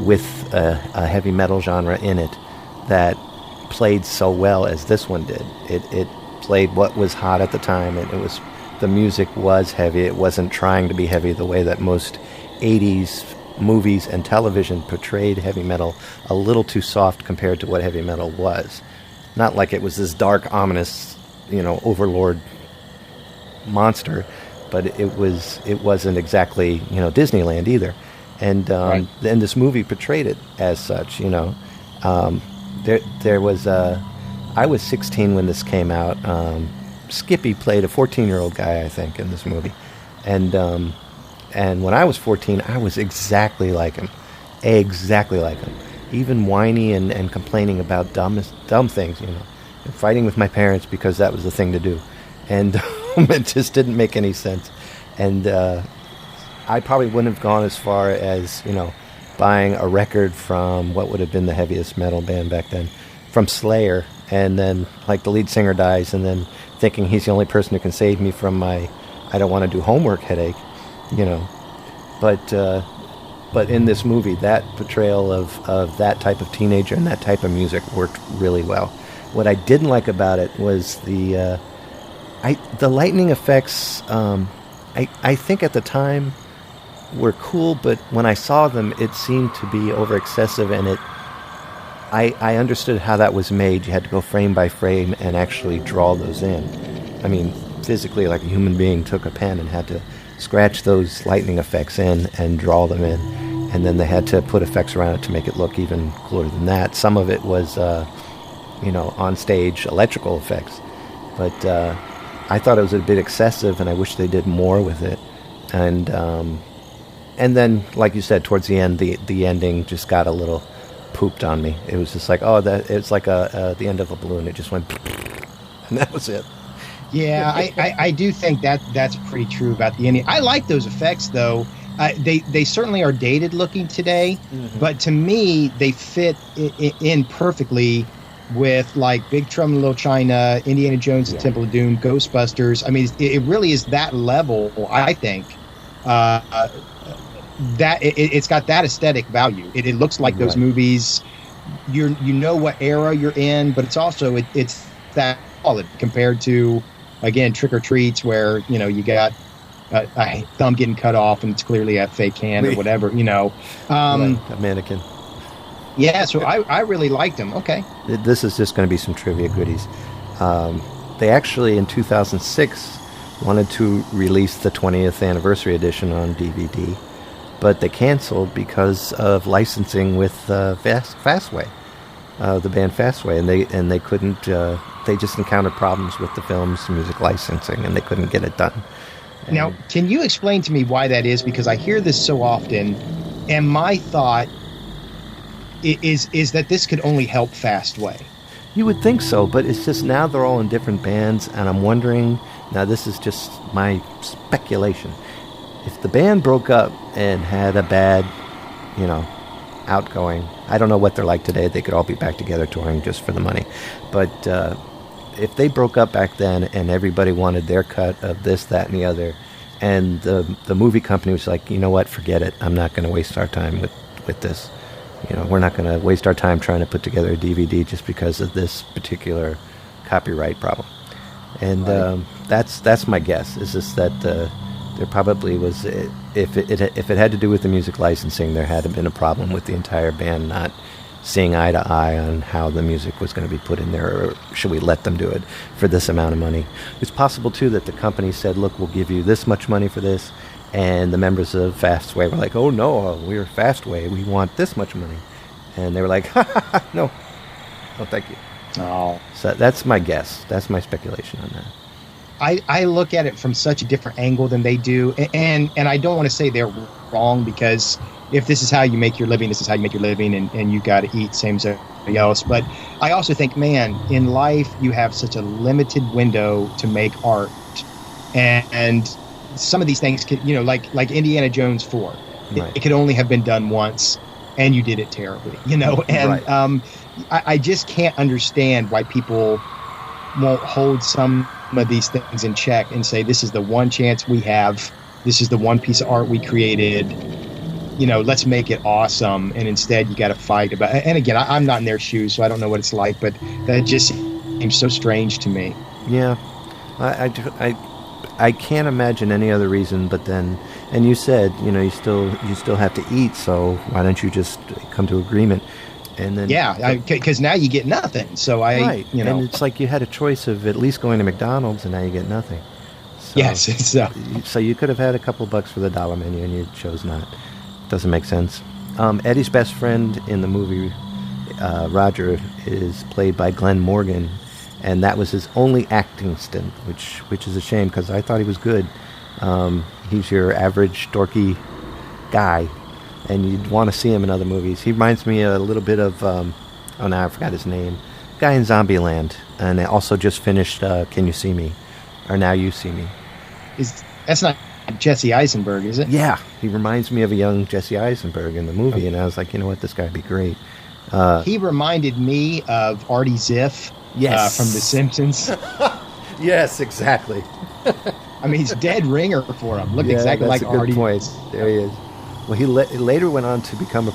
with a heavy metal genre in it that played so well as this one did. It played what was hot at the time, and the music was heavy. It wasn't trying to be heavy the way that most 80s movies and television portrayed heavy metal, a little too soft compared to what heavy metal was. Not like it was this dark, ominous, overlord monster, but it wasn't exactly, Disneyland either. And then this movie portrayed it as such, There was I was 16 when this came out. Skippy played a 14-year-old guy, I think, in this movie, and when I was 14, I was exactly like him, even whiny and complaining about dumb things, and fighting with my parents because that was the thing to do, and it just didn't make any sense, and I probably wouldn't have gone as far as buying a record from what would have been the heaviest metal band back then, from Slayer, and then like the lead singer dies, and then thinking he's the only person who can save me from my I don't want to do homework headache, but in this movie, that portrayal of that type of teenager and that type of music worked really well. What I didn't like about it was the lightning effects. I think at the time were cool, but when I saw them, it seemed to be over excessive, and I understood how that was made. You had to go frame by frame and actually draw those in. I mean, physically, like a human being took a pen and had to scratch those lightning effects in and draw them in, and then they had to put effects around it to make it look even cooler than that. Some of it was, on stage electrical effects, but I thought it was a bit excessive, and I wish they did more with it. And then, like you said, towards the end, the ending just got a little pooped on me. It was just like, it's like the end of a balloon. It just went, and that was it.
Yeah, I do think that's pretty true about the ending. I like those effects, though. They certainly are dated looking today, but to me, they fit in perfectly with like Big Trouble in Little China, Indiana Jones and Temple of Doom, Ghostbusters. I mean, it really is that level, I think. That it's got that aesthetic value. It looks like those movies. You know what era you're in, but it's also it's that solid compared to, again, Trick or Treats, where you got a thumb getting cut off and it's clearly a fake hand or whatever.
A mannequin.
Yeah, so I really liked them. Okay,
this is just going to be some trivia goodies. They actually in 2006 wanted to release the 20th anniversary edition on DVD. but they canceled because of licensing with Fastway, the band Fastway, and they couldn't. They just encountered problems with the film's music licensing, and they couldn't get it done.
Now, can you explain to me why that is? Because I hear this so often, and my thought is that this could only help Fastway.
You would think so, but it's just now they're all in different bands, and I'm wondering, now this is just my speculation, if the band broke up and had a bad, outgoing, I don't know what they're like today, they could all be back together touring just for the money, but if they broke up back then and everybody wanted their cut of this, that, and the other, and the movie company was like, you know what, forget it, I'm not going to waste our time with this. We're not going to waste our time trying to put together a DVD just because of this particular copyright problem. And that's my guess, is just that there probably was, if it had to do with the music licensing, there had been a problem with the entire band not seeing eye to eye on how the music was going to be put in there, or should we let them do it for this amount of money. It's possible, too, that the company said, look, we'll give you this much money for this, and the members of Fastway were like, oh, no, we're Fastway, we want this much money. And they were like, no, thank you.
Oh.
So that's my guess. That's my speculation on that.
I look at it from such a different angle than they do, and I don't want to say they're wrong, because if this is how you make your living, this is how you make your living, and you got to eat same as everybody else. But I also think, man, in life you have such a limited window to make art, and some of these things could, like Indiana Jones 4,
right.
It could only have been done once, and you did it terribly, and
right.
I just can't understand why people won't hold some of these things in check and say, this is the one chance we have, this is the one piece of art we created, let's make it awesome. And instead you got to fight about it. And again, I'm not in their shoes, so I don't know what it's like, but that just seems so strange to me.
Yeah, I can't imagine any other reason. But then, and you said, you still have to eat, so why don't you just come to agreement? And then,
because now you get nothing. So
right. And it's like you had a choice of at least going to McDonald's, and now you get nothing. So,
yes,
so you could have had a couple bucks for the dollar menu, and you chose not. Doesn't make sense. Eddie's best friend in the movie, Roger, is played by Glenn Morgan, and that was his only acting stint, which is a shame, because I thought he was good. He's your average dorky guy, and you'd want to see him in other movies. He reminds me a little bit of, now I forgot his name, guy in Zombieland, and also just finished Can You See Me, or Now You See Me.
That's not Jesse Eisenberg, is it?
Yeah, he reminds me of a young Jesse Eisenberg in the movie, and I was like, you know what, this guy would be great.
He reminded me of Artie Ziff from The Simpsons.
Yes, exactly.
I mean, he's dead ringer for him. Looked exactly like Artie.
Point. There he is. Well, he later went on to become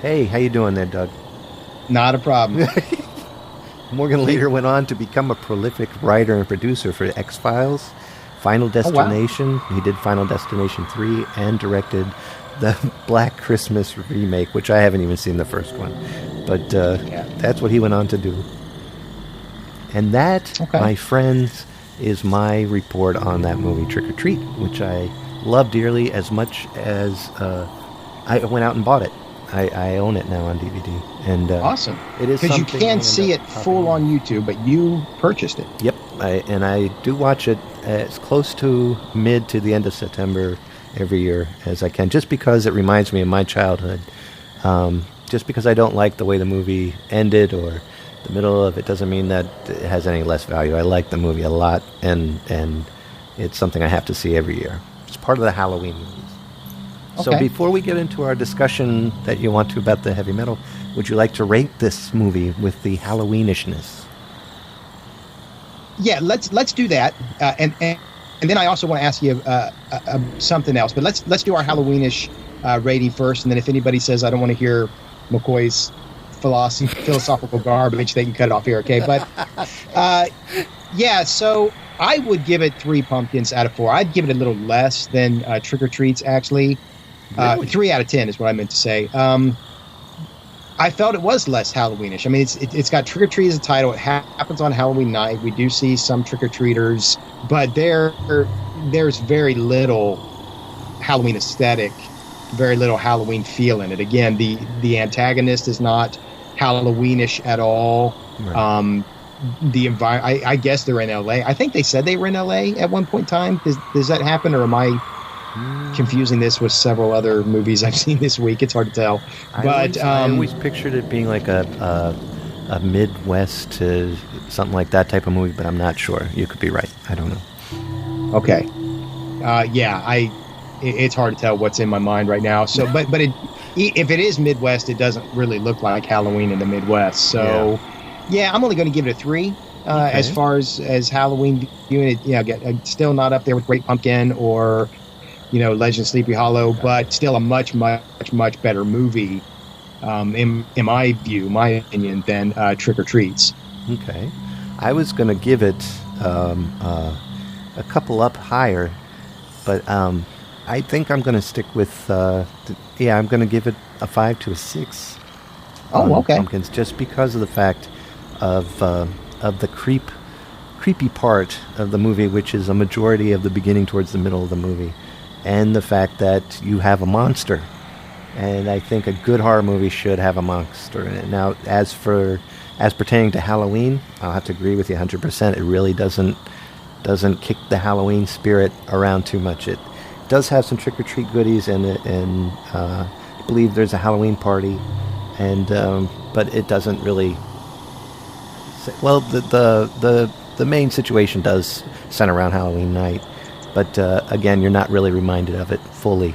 Hey, how you doing there, Doug?
Not a problem.
Morgan later went on to become a prolific writer and producer for X-Files, Final Destination. Oh, wow. He did Final Destination 3 and directed the Black Christmas remake, which I haven't even seen the first one. But that's what he went on to do. And that, my friends, is my report on that movie, Trick or Treat, which I love dearly, as much as I went out and bought it. I own it now on DVD. And
awesome.
It is,
because you can see it full on YouTube, but you purchased it.
Yep. I do watch it as close to mid to the end of September every year as I can, just because it reminds me of my childhood. Just because I don't like the way the movie ended or the middle of it doesn't mean that it has any less value. I like the movie a lot, and it's something I have to see every year. It's part of the Halloween movies. Okay. So before we get into our discussion that you want to about the heavy metal, would you like to rate this movie with the Halloweenishness?
Yeah, let's do that, and then I also want to ask you something else. But let's do our Halloweenish rating first, and then if anybody says I don't want to hear McCoy's philosophical garbage, they can cut it off here, okay? But so I would give it 3 pumpkins out of 4. I'd give it a little less than Trick or Treats, actually. Really? 3 out of 10 is what I meant to say. I felt it was less Halloweenish. I mean, it's got Trick or Treat as a title. It happens on Halloween night. We do see some trick or treaters, but there's very little Halloween aesthetic, very little Halloween feel in it. Again, the antagonist is not Halloweenish at all.
Right.
The environment, I guess they're in LA. I think they said they were in LA at one point in time. Does that happen, or am I confusing this with several other movies I've seen this week? It's hard to tell. But
I always pictured it being like a Midwest to something like that type of movie, but I'm not sure. You could be right. I don't know.
Okay. It's hard to tell what's in my mind right now. So, but if it is Midwest, it doesn't really look like Halloween in the Midwest. So, yeah, I'm only going to give it a 3.
Okay.
As far as Halloween viewing it, still not up there with Great Pumpkin or, Legend of Sleepy Hollow, but still a much, much, much better movie, in my view, my opinion, than Trick or Treats.
Okay. I was going to give it a couple up higher, but I think I'm going to stick with, I'm going to give it a 5 to a 6.
Oh, okay.
Pumpkins, just because of the fact of the creepy part of the movie, which is a majority of the beginning towards the middle of the movie, and the fact that you have a monster. And I think a good horror movie should have a monster in it. Now, as pertaining to Halloween, I'll have to agree with you 100%. It really doesn't kick the Halloween spirit around too much. It does have some trick-or-treat goodies, and I believe there's a Halloween party, and but it doesn't really. Well, the main situation does center around Halloween night, but again, you're not really reminded of it fully.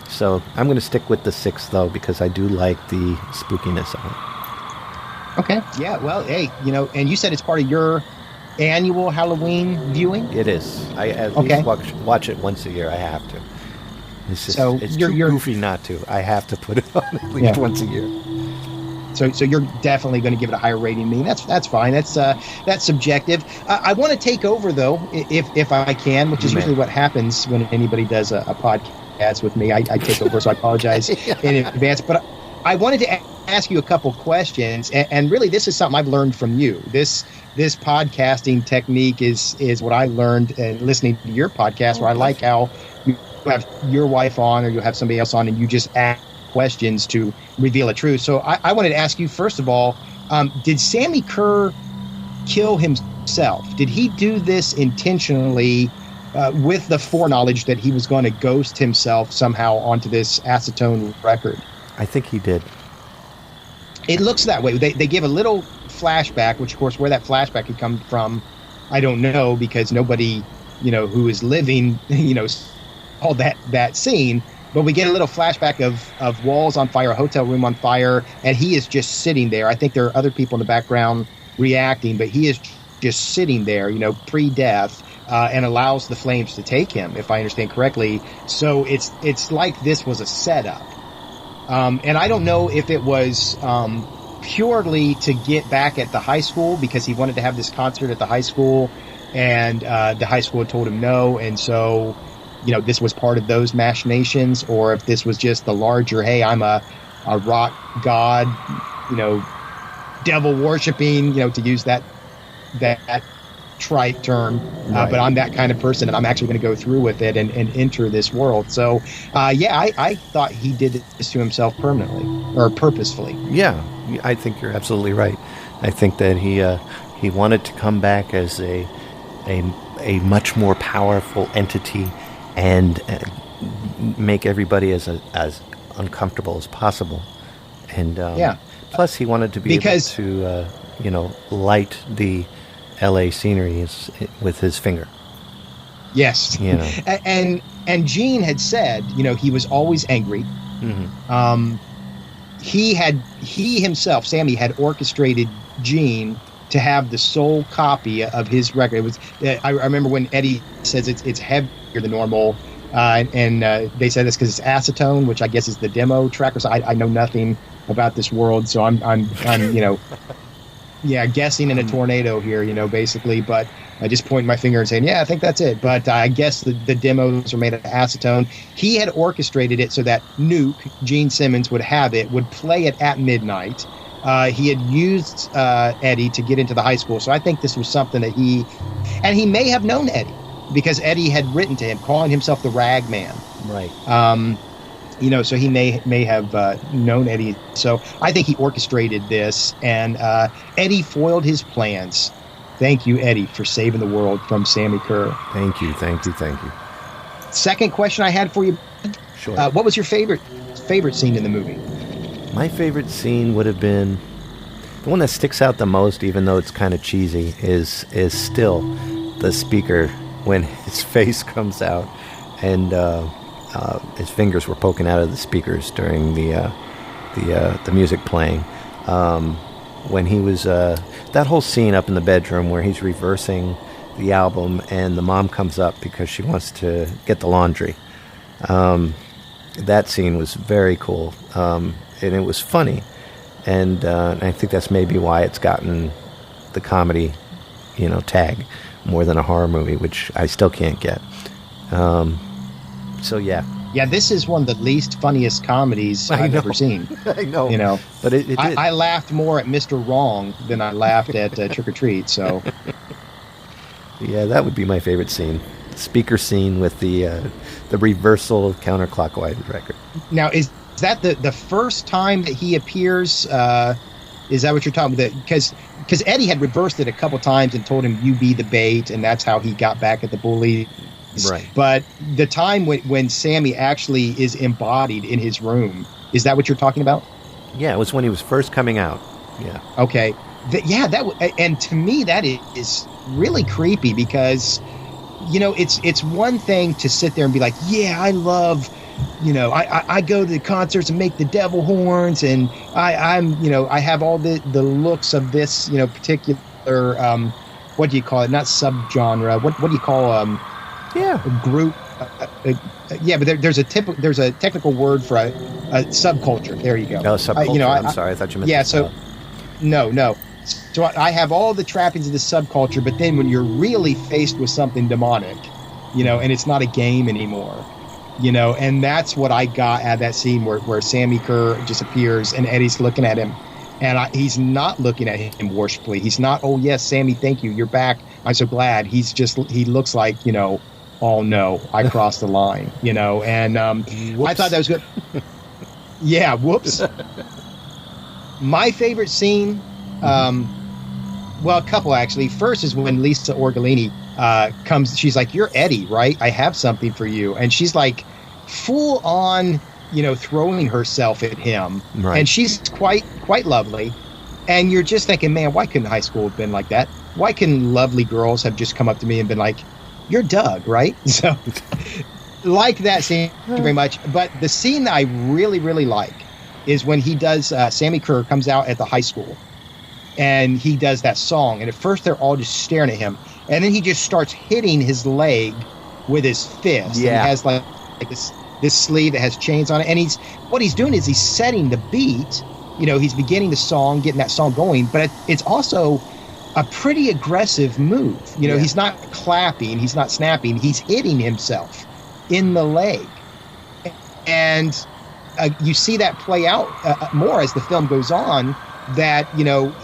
So I'm going to stick with the 6, though, because I do like the spookiness of it.
Okay. Yeah. Well, hey, and you said it's part of your annual Halloween viewing?
It is. I at least watch it once a year. I have to. It's too goofy not to. I have to put it on at least once a year.
So you're definitely going to give it a higher rating than me. That's fine. That's subjective. I want to take over, though, if I can, which is usually what happens when anybody does a podcast with me. I take over, so I apologize in advance. But I wanted to ask you a couple questions, and really, this is something I've learned from you. This podcasting technique is what I learned listening to your podcast, where I like how you have your wife on, or you have somebody else on, and you just ask questions to reveal a truth. So I wanted to ask you, first of all, did Sammy Kerr kill himself? Did he do this intentionally with the foreknowledge that he was going to ghost himself somehow onto this acetone record?
I think he did.
It looks that way. They give a little flashback, which, of course, where that flashback had come from, I don't know, because nobody, who is living, saw that scene. But we get a little flashback of walls on fire, a hotel room on fire, and he is just sitting there. I think there are other people in the background reacting, but he is just sitting there, pre-death, and allows the flames to take him, if I understand correctly. So it's like this was a setup. And I don't know if it was purely to get back at the high school, because he wanted to have this concert at the high school, and the high school had told him no, and so this was part of those machinations, or if this was just the larger, hey, I'm a rock god, devil worshipping, to use that trite term,
right.
But I'm that kind of person, and I'm actually going to go through with it and enter this world. So, I thought he did this to himself permanently or purposefully.
Yeah, I think you're absolutely right. I think that he wanted to come back as a much more powerful entity and make everybody as uncomfortable as possible. And plus, he wanted to be able to light the LA scenery with his finger.
Yes. And Gene had said, he was always angry. Mm-hmm. He himself, Sammy, had orchestrated Gene to have the sole copy of his record. It was, I remember when Eddie says it's heavier than normal, and they said this because it's acetone, which I guess is the demo track. So I know nothing about this world, so I'm guessing in a tornado here, basically. But I just point my finger and saying, I think that's it. But I guess the demos are made of acetone. He had orchestrated it so that Nuke, Gene Simmons, would have it, would play it at midnight. He had used Eddie to get into the high school. So I think this was something that he may have known Eddie, because Eddie had written to him, calling himself the Rag Man,
Right.
So he may have known Eddie. So I think he orchestrated this, and Eddie foiled his plans. Thank you, Eddie, for saving the world from Sammy Kerr.
Thank you.
Second question I had for you.
Sure.
What was your favorite scene in the movie?
My favorite scene would have been the one that sticks out the most, even though it's kind of cheesy, is still the speaker when his face comes out and his fingers were poking out of the speakers during the music playing. When he was that whole scene up in the bedroom where he's reversing the album and the mom comes up because she wants to get the laundry. That scene was very cool, and it was funny, and I think that's maybe why it's gotten the comedy, tag more than a horror movie, which I still can't get. So yeah.
Yeah, this is one of the least funniest comedies I've ever seen.
I know. But it did.
I laughed more at Mr. Wrong than I laughed at Trick or Treat. So.
Yeah, that would be my favorite scene. Speaker scene with the reversal of counterclockwise record.
Now, is that the first time that he appears? Is that what you're talking about? Because Eddie had reversed it a couple times and told him, "You be the bait," and that's how he got back at the bully.
Right.
But the time when Sammy actually is embodied in his room, is that what you're talking about?
Yeah, it was when he was first coming out. Yeah.
Okay. And to me, that is really creepy because, it's one thing to sit there and be like, yeah, I love, I go to the concerts and make the devil horns, and I'm I have all the looks of this, particular, what do you call it? Not subgenre. What do you call group? But there's a technical word for a subculture. There you go.
Oh, subculture. I'm sorry, I thought you meant.
Yeah. So no. So I have all the trappings of the subculture, but then when you're really faced with something demonic, and it's not a game anymore, and that's what I got out of that scene where Sammy Kerr just appears and Eddie's looking at him, and he's not looking at him worshipfully. He's not, oh yes, Sammy, thank you, you're back, I'm so glad. He looks like, oh no, I crossed the line, and I thought that was good. Yeah, whoops. My favorite scene, a couple actually. First is when Lisa Orgolini comes. She's like, "You're Eddie, right? I have something for you." And she's like, full on, throwing herself at him.
Right.
And she's quite lovely. And you're just thinking, man, why couldn't high school have been like that? Why couldn't lovely girls have just come up to me and been like, "You're Doug, right?" So, like that scene very much. But the scene that I really, really like is when he does, Sammy Kerr comes out at the high school and he does that song. And at first they're all just staring at him. And then he just starts hitting his leg with his fist.
Yeah.
And he has like this sleeve that has chains on it. And what he's doing is he's setting the beat. He's beginning the song, getting that song going. But it's also a pretty aggressive move. He's not clapping, he's not snapping, he's hitting himself in the leg. And you see that play out more as the film goes on, that,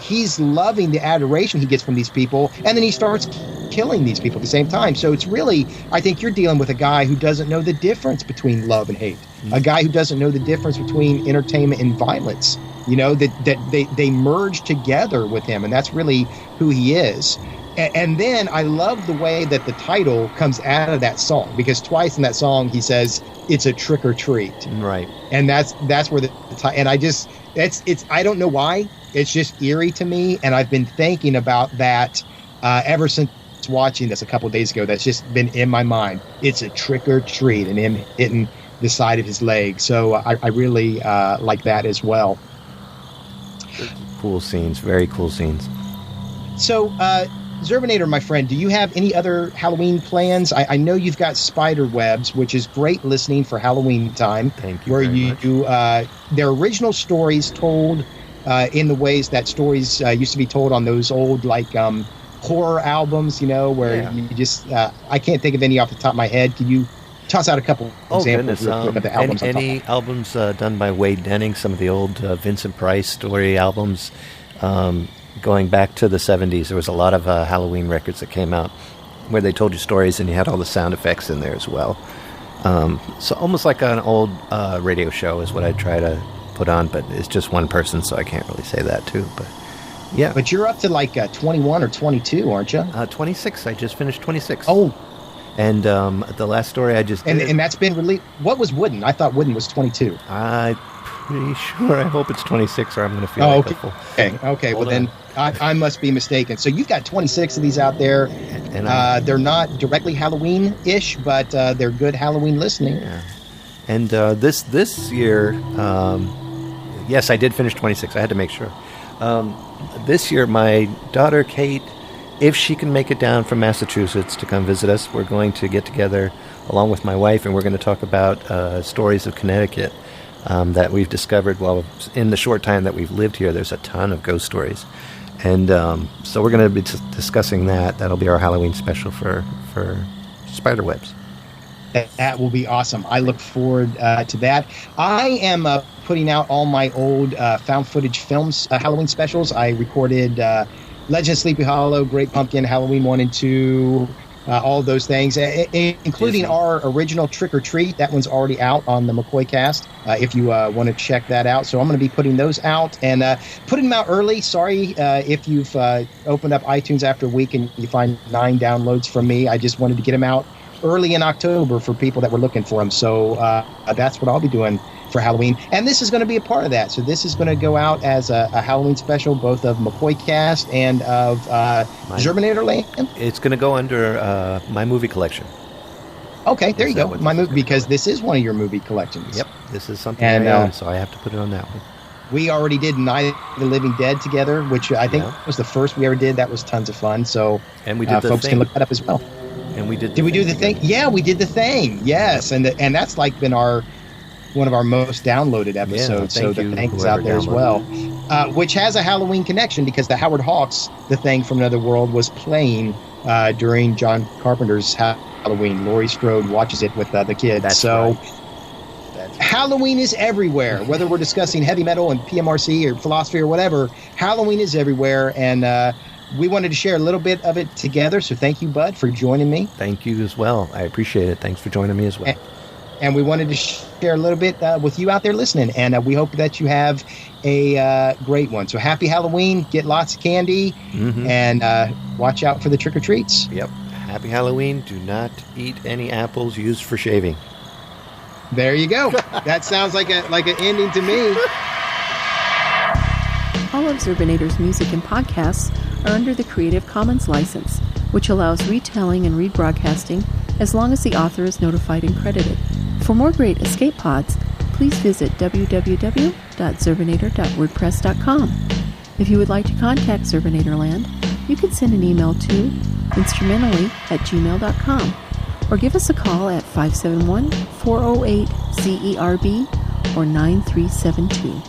he's loving the adoration he gets from these people, and then he starts killing these people at the same time. So it's really, I think you're dealing with a guy who doesn't know the difference between love and hate, a guy who doesn't know the difference between entertainment and violence, that they merge together with him, and that's really who he is. And then I love the way that the title comes out of that song, because twice in that song he says it's a trick or treat,
right?
And that's where and I just I don't know why, it's just eerie to me, and I've been thinking about that ever since watching this a couple of days ago. That's just been in my mind. It's a trick or treat, and him hitting the side of his leg. So I really like that as well.
Cool scenes, very cool scenes.
So. Zerbinator, my friend, do you have any other Halloween plans? I know you've got Spider Webs, which is great listening for Halloween time.
Thank you.
Where
very
you
much.
do their original stories told in the ways that stories used to be told on those old horror albums, where you just I can't think of any off the top of my head. Can you toss out a couple examples real quick of the albums?
Any albums done by Wade Denning, some of the old Vincent Price story albums. Going back to the 70s, there was a lot of Halloween records that came out where they told you stories and you had all the sound effects in there as well. So almost like an old radio show is what I try to put on, but it's just one person, so I can't really say that too. But yeah.
But you're up to like 21 or 22, aren't you?
26. I just finished 26.
Oh.
And the last story I just did.
And that's been released. What was Wooden? I thought Wooden was 22.
I'm pretty sure. I hope it's 26 or I'm going to feel
like
a fool.
Okay. Well, then I must be mistaken. So you've got 26 of these out there.
And
they're not directly Halloween-ish, but they're good Halloween listening.
Yeah. And this year, yes, I did finish 26. I had to make sure. This year, my daughter, Kate, if she can make it down from Massachusetts to come visit us, we're going to get together along with my wife, and we're going to talk about stories of Connecticut that we've discovered while in the short time that we've lived here. There's a ton of ghost stories. And so we're going to be discussing that. That'll be our Halloween special for Spiderwebs.
That will be awesome. I look forward to that. I am putting out all my old found footage films, Halloween specials. I recorded Legend of Sleepy Hollow, Great Pumpkin, Halloween 1 and 2, all those things, including our original Trick or Treat. That one's already out on the McCoy cast, if you want to check that out. So I'm going to be putting those out and putting them out early. Sorry if you've opened up iTunes after a week and you find 9 downloads from me. I just wanted to get them out early in October for people that were looking for them. So that's what I'll be doing for Halloween. And this is going to be a part of that. So this is going to go out as a Halloween special, both of McCoy Cast and of Zerbinator Land.
It's going to go under my movie collection.
Okay, there you go. My movie, because this is one of your movie collections.
Yep, this is something I own, so I have to put it on that one. We
already did Night of the Living Dead together, which I think was the first we ever did. That was tons of fun. So
and we did
folks can look that up as well.
And we did.
Did we do the thing? Yeah, we did the thing. Yes, and that's like been one of our most downloaded episodes.
Yeah,
so the thing is out there as well, which has a Halloween connection because the Howard Hawks, The Thing from Another World, was playing during John Carpenter's Halloween. Laurie Strode watches it with the kids.
That's
so.
Right.
Halloween is everywhere. Whether we're discussing heavy metal and PMRC or philosophy or whatever, Halloween is everywhere, and we wanted to share a little bit of it together, so thank you, Bud, for joining me.
Thank you as well. I appreciate it. Thanks for joining me as well.
And we wanted to share a little bit with you out there listening, and we hope that you have a great one. So happy Halloween. Get lots of candy, and watch out for the trick-or-treats.
Yep. Happy Halloween. Do not eat any apples used for shaving.
There you go. That sounds like an ending to me.
All of Zerbinator's music and podcasts are under the Creative Commons license, which allows retelling and rebroadcasting as long as the author is notified and credited. For more great escape pods, please visit www.zerbinator.wordpress.com. If you would like to contact Zerbinatorland, you can send an email to instrumentally@gmail.com or give us a call at 571-408-ZERB or 9372.